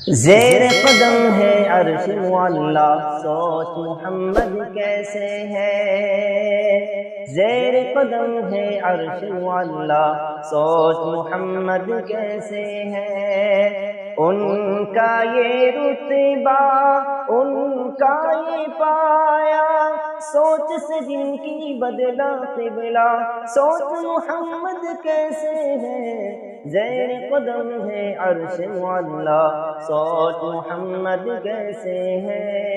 زیر قدم ہے عرش معلا، سوچ محمد کیسے ہے۔ زیر قدم ہے عرش معلا، سوچ محمد کیسے ہے۔ ان کا یہ رتبہ، ان کا یہ پایا، سوچ سے جن کی بدلا قبلہ، سوچ محمد کیسے ہے۔ زیر قدم ہے عرش معلا، سوچ محمد کیسے ہے۔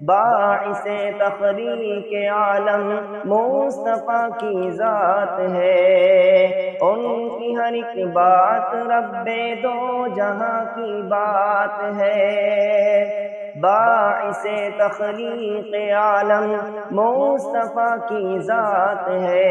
باعث تخلیق عالم مصطفیٰ کی ذات ہے، ان کی ہر ایک بات رب دو جہاں کی بات ہے۔ باعث تخلیق عالم مصطفیٰ کی ذات ہے،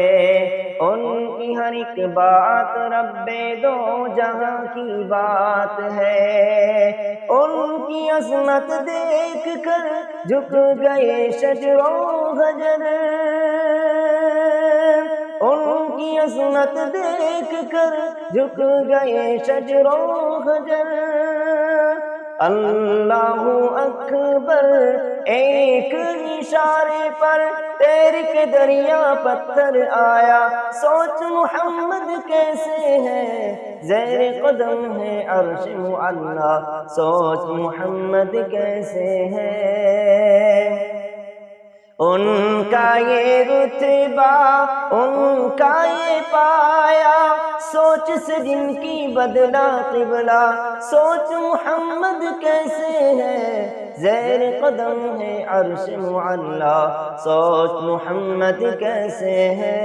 ان کی ہر ایک بات رب دو جہاں کی بات ہے۔ ان کی عظمت دیکھ کر جھک گئے شجر و حجر، ان کی عظمت دیکھ کر جھک گئے شجر و حجر۔ اللہ اکبر ایک اشارے پر تیر کے دریا پتھر آیا، سوچ محمد کیسے ہے۔ زیر قدم ہے عرش معلا، سوچ محمد کیسے ہے۔ ان کا یہ رتبہ، ان کا یہ پایا، سوچ سے جن کی بدلا قبلہ، سوچ محمد کیسے ہے۔ زیر قدم ہے عرش معلا، سوچ محمد کیسے ہے۔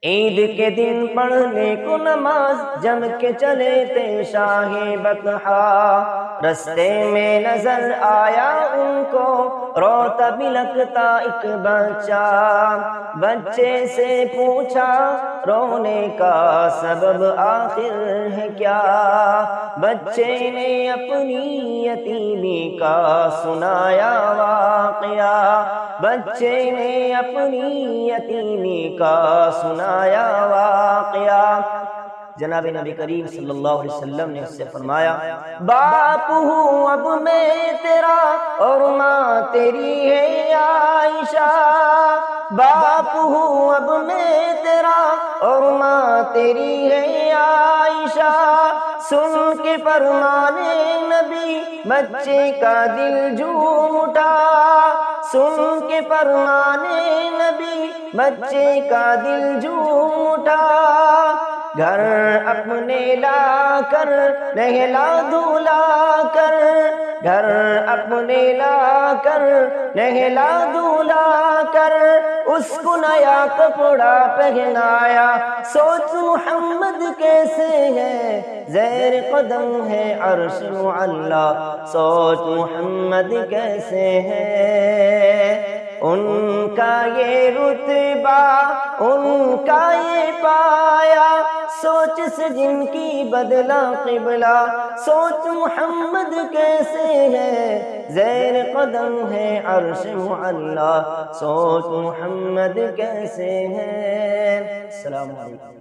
عید کے دن پڑھنے کو نماز جم کے چلے تھے شاہ بطحا، رستے میں نظر آیا ان کو روتا بلکتا ایک بچہ۔ بچے سے پوچھا رونے کا سبب آخر ہے کیا، بچے نے اپنی یتیمی کا سنایا واقعہ، بچے نے اپنی یتیمی کا سنایا واقعہ۔ جناب نبی کریم صلی اللہ علیہ وسلم نے اس سے فرمایا، باپ ہوں اب میں تیرا اور ماں تیری ہے عائشہ، باپ ہوں اب میں تیرا اور ماں تیری ہے عائشہ۔ سن کے فرمانے نبی بچے کا دل جھوم اٹھا، سن کے فرمانے نبی بچے کا دل جھوم اٹھا۔ گھر اپنے لا کر نہلا دھلا کر، گھر اپنے لا کر نہلا دھلا کر، اس کو نیا کپڑا پہنایا، سوچ محمد کیسے ہے۔ زیر قدم ہے عرش معلا، سوچ محمد کیسے ہے۔ ان کا یہ رتبہ، ان کا یہ پایا، سوچ سے جن کی بدلا قبلہ، سوچ محمد کیسے ہے۔ زیر قدم ہے عرش معلا، سوچ محمد کیسے ہے۔ السلام علیکم۔